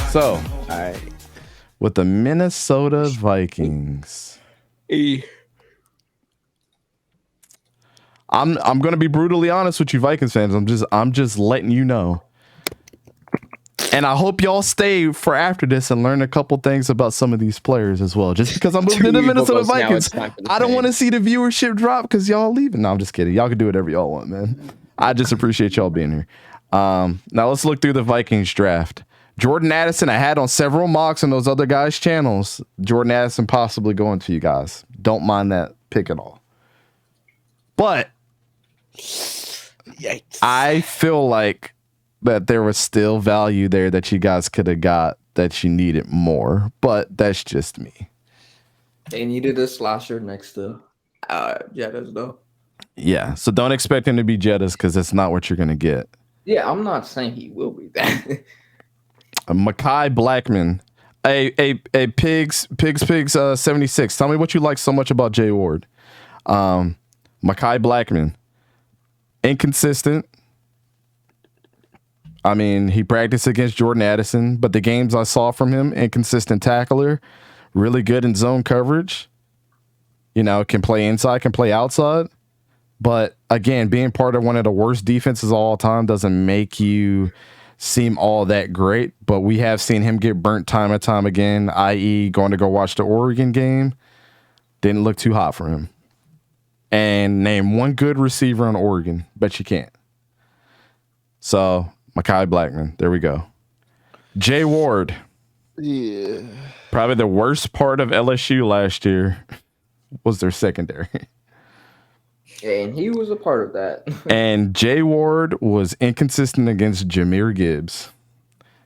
So, all right, with the Minnesota Vikings, I'm going to be brutally honest with you, Vikings fans. I'm just letting you know. And I hope y'all stay for after this and learn a couple things about some of these players as well. Just because I'm moving to the Minnesota Vikings, I don't want to see the viewership drop because y'all leaving. No, I'm just kidding. Y'all can do whatever y'all want, man. I just appreciate y'all being here. Now let's look through the Vikings draft. Jordan Addison, I had on several mocks on those other guys' channels. Jordan Addison possibly going to you guys. Don't mind that pick at all. But yikes. I feel like that there was still value there that you guys could have got that you needed more, but that's just me. They needed a slasher next to Jettas, though. Yeah, so don't expect him to be Jettas because that's not what you're going to get. Yeah, I'm not saying he will be that. Mekhi Blackman, Pigs 76. Tell me what you like so much about Jay Ward. Mekhi Blackman, inconsistent. I mean, he practiced against Jordan Addison, but the games I saw from him, inconsistent tackler, really good in zone coverage. You know, can play inside, can play outside. But again, being part of one of the worst defenses of all time doesn't make you seem all that great. But we have seen him get burnt time and time again, i.e. going to go watch the Oregon game. Didn't look too hot for him. And name one good receiver on Oregon. Bet you can't. So, Mekhi Blackman. There we go. Jay Ward. Yeah. Probably the worst part of LSU last year was their secondary. And he was a part of that. And Jay Ward was inconsistent against Jahmyr Gibbs.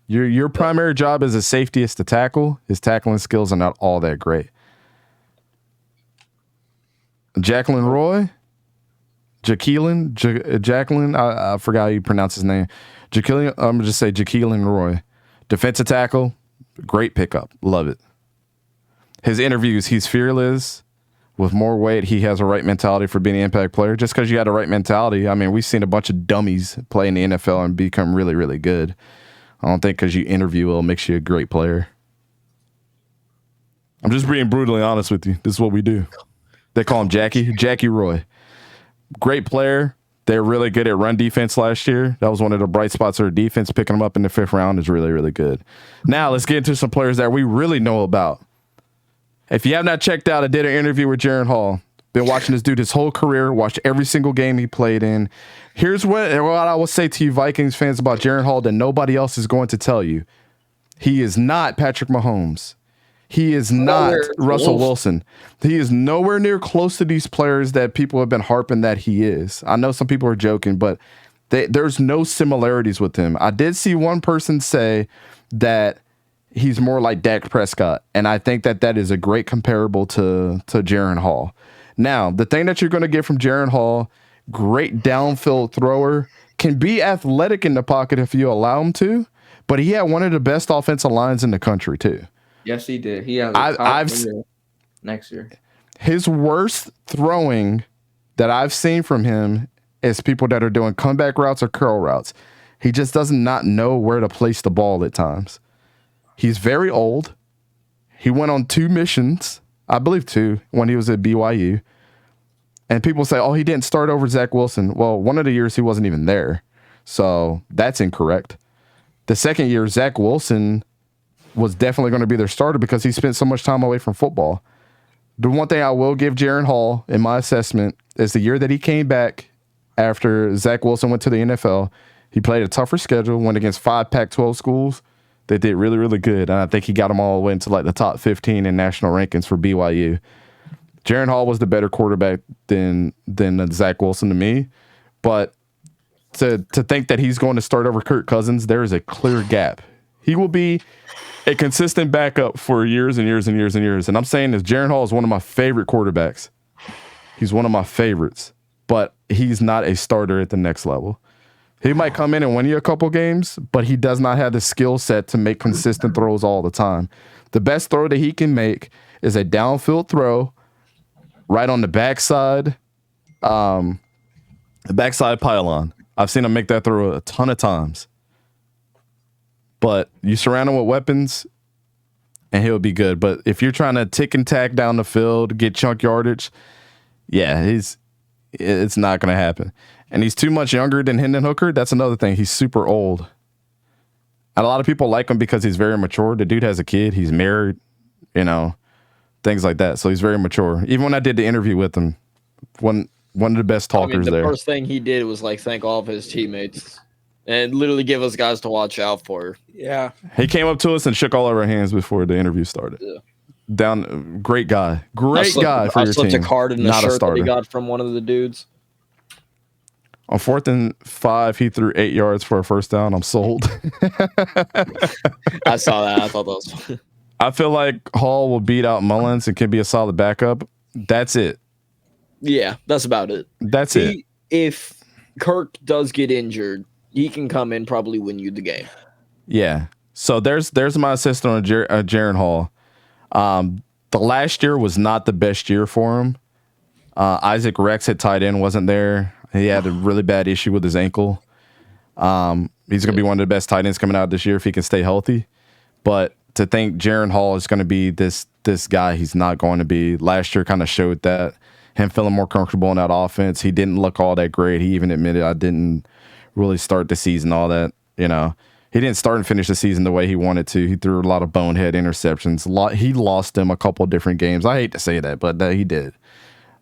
Your primary job as a safety is to tackle. His tackling skills are not all that great. Jacqueline Roy. Jacqueline, I forgot how you pronounce his name. I'm going to just say Jacqueline Roy. Defensive tackle, great pickup. Love it. His interviews, he's fearless. With more weight, he has a right mentality for being an impact player. Just because you had a right mentality, I mean, we've seen a bunch of dummies play in the NFL and become really, really good. I don't think because you interview well makes you a great player. I'm just being brutally honest with you. This is what we do. They call him Jackie Roy. Great player. They're really good at run defense last year. That was one of the bright spots of their defense. Picking them up in the 5th round is really, really good. Now, let's get into some players that we really know about. If you have not checked out, I did an interview with Jaren Hall. Been watching this dude his whole career, watched every single game he played in. Here's what I will say to you Vikings fans about Jaren Hall that nobody else is going to tell you. He is not Patrick Mahomes. He is not Russell Wilson. He is nowhere near close to these players that people have been harping that he is. I know some people are joking, but there's no similarities with him. I did see one person say that he's more like Dak Prescott, and I think that is a great comparable to Jaren Hall. Now, the thing that you're going to get from Jaren Hall, great downfield thrower, can be athletic in the pocket if you allow him to, but he had one of the best offensive lines in the country too. Yes, he did. He has a top next year. His worst throwing that I've seen from him is people that are doing comeback routes or curl routes. He just does not know where to place the ball at times. He's very old. He went on 2 missions, I believe 2, when he was at BYU. And people say, oh, he didn't start over Zach Wilson. Well, one of the years he wasn't even there. So that's incorrect. The second year, Zach Wilson was definitely going to be their starter because he spent so much time away from football. The one thing I will give Jaren Hall in my assessment is the year that he came back after Zach Wilson went to the NFL, he played a tougher schedule, went against 5 Pac-12 schools. They did really, really good. And I think he got them all the way into like the top 15 in national rankings for BYU. Jaren Hall was the better quarterback than Zach Wilson to me. But to think that he's going to start over Kirk Cousins, there is a clear gap. He will be a consistent backup for years and years and years and years. And I'm saying this, Jaren Hall is one of my favorite quarterbacks. He's one of my favorites, but he's not a starter at the next level. He might come in and win you a couple games, but he does not have the skill set to make consistent throws all the time. The best throw that he can make is a downfield throw right on the backside, The backside pylon. I've seen him make that throw a ton of times. But you surround him with weapons, and he'll be good. But if you're trying to tick and tack down the field, get chunk yardage, yeah, it's not going to happen. And he's too much younger than Hendon Hooker. That's another thing. He's super old. And a lot of people like him because he's very mature. The dude has a kid. He's married, things like that. So he's very mature. Even when I did the interview with him, one of the best talkers the there. The first thing he did was thank all of his teammates and literally give us guys to watch out for. Yeah. He came up to us and shook all of our hands before the interview started. Yeah. Great guy. Great guy for your team. I slipped a card in the shirt that he got from one of the dudes. On 4th and 5, he threw 8 yards for a first down. I'm sold. I saw that. I thought that was fun. I feel like Hall will beat out Mullins and can be a solid backup. That's it. Yeah, that's about it. That's it. If Kirk does get injured, he can come in, probably win you the game. Yeah. So there's my assistant on Jaron Hall. The last year was not the best year for him. Isaac Rex at tight end wasn't there. He had a really bad issue with his ankle. He's going to be one of the best tight ends coming out this year if he can stay healthy. But to think Jaron Hall is going to be this guy, he's not going to be. Last year kind of showed that. Him feeling more comfortable in that offense. He didn't look all that great. He even admitted, I didn't really start the season all that, He didn't start and finish the season the way he wanted to. He threw a lot of bonehead interceptions. He lost them a couple of different games. I hate to say that, but he did.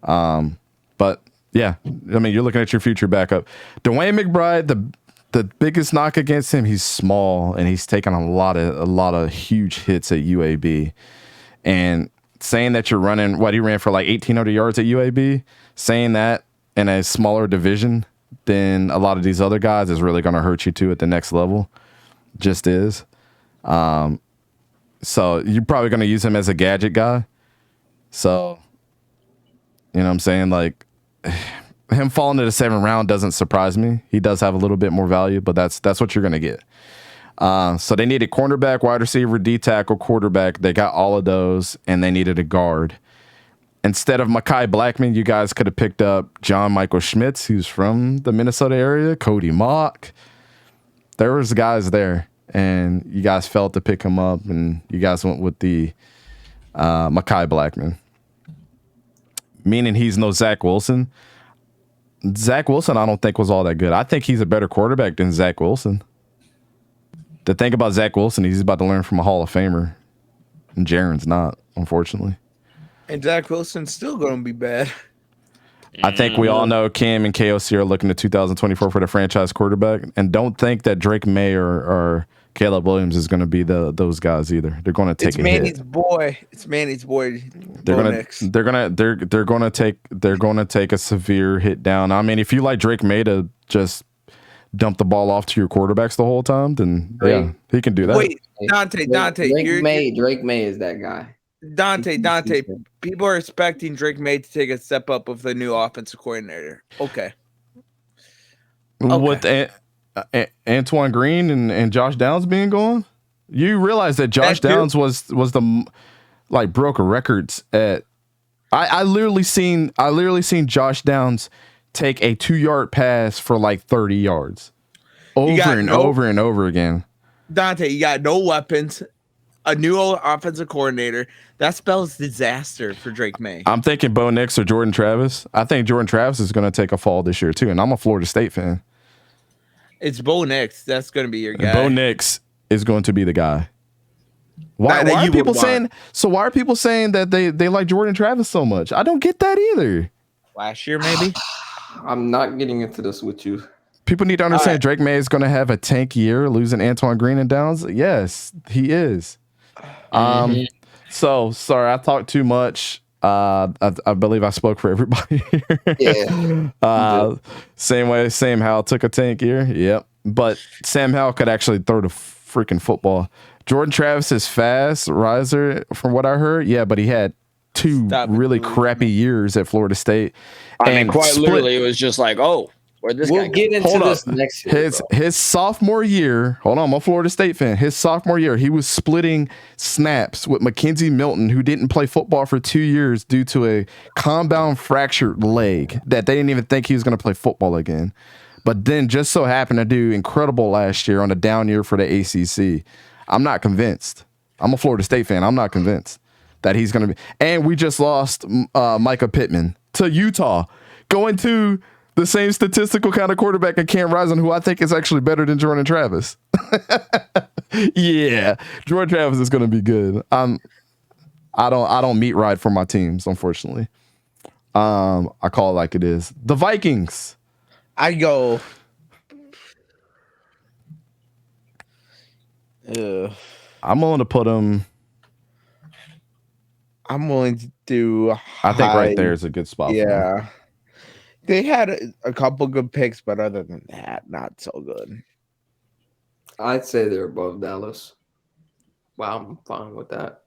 But yeah, you're looking at your future backup. Dwayne McBride, the biggest knock against him, he's small and he's taken a lot of huge hits at UAB. And saying that you're running, he ran for 1,800 yards at UAB, saying that in a smaller division than a lot of these other guys is really going to hurt you too at the next level. Just is. So you're probably going to use him as a gadget guy. So, you know what I'm saying? Him falling to the 7th round doesn't surprise me. He does have a little bit more value, but that's what you're going to get. So they needed cornerback, wide receiver, D tackle, quarterback. They got all of those, and they needed a guard. Instead of Mekhi Blackman, you guys could have picked up John Michael Schmitz, who's from the Minnesota area, Cody Mock. There was guys there, and you guys felt to pick him up, and you guys went with the Mekhi Blackman. Meaning he's no Zach Wilson. Zach Wilson, I don't think, was all that good. I think he's a better quarterback than Zach Wilson. The thing about Zach Wilson, he's about to learn from a Hall of Famer. And Jaron's not, unfortunately. And Zach Wilson's still going to be bad. I think we all know Cam and KOC are looking to 2024 for the franchise quarterback. And don't think that Drake May or Caleb Williams is going to be those guys either. They're going to take a hit. It's Manny's boy. They're going to take a severe hit down. I mean, if you like Drake May to just dump the ball off to your quarterbacks the whole time, then yeah, he can do that. Wait, Dante, Drake May is that guy. Dante, people are expecting Drake May to take a step up with the new offensive coordinator. Okay. With Antoine Green and Josh Downs being gone, you realize that Josh Downs was the broke records at. I literally seen Josh Downs take a 2-yard pass for 30 yards over and over again. Dante, you got no weapons. A new offensive coordinator. That spells disaster for Drake May. I'm thinking Bo Nix or Jordan Travis. I think Jordan Travis is going to take a fall this year too, and I'm a Florida State fan. It's Bo Nix. That's going to be your guy. Bo Nix is going to be the guy. Why are people saying? So why are people saying that they like Jordan Travis so much? I don't get that either. Last year, maybe. I'm not getting into this with you. People need to understand Drake May is going to have a tank year, losing Antoine Green and Downs. Yes, he is. So sorry, I talked too much. I believe I spoke for everybody here. Yeah. Sam Howell took a tank year. Yep. But Sam Howell could actually throw the freaking football. Jordan Travis is fast riser from what I heard. Yeah, but he had two really crappy years at Florida State. I mean, quite literally, it was just Where'd this We'll guy go? get into Hold this up. next year. His sophomore year, hold on, I'm a Florida State fan. His sophomore year, he was splitting snaps with Mackenzie Milton, who didn't play football for 2 years due to a compound fractured leg that they didn't even think he was going to play football again. But then just so happened to do incredible last year on a down year for the ACC. I'm not convinced. I'm a Florida State fan. I'm not convinced that he's going to be. And we just lost Micah Pittman to Utah, going to the same statistical kind of quarterback in Cam Rising, who I think is actually better than Jordan Travis. Yeah, Jordan Travis is going to be good. I don't meat ride for my teams, unfortunately. I call it like it is. The Vikings. I go. I'm willing to put them. I'm willing to do. I think high. right there is a good spot. For them. Yeah. They had a couple good picks, but other than that, not so good. I'd say they're above Dallas. Wow, I'm fine with that.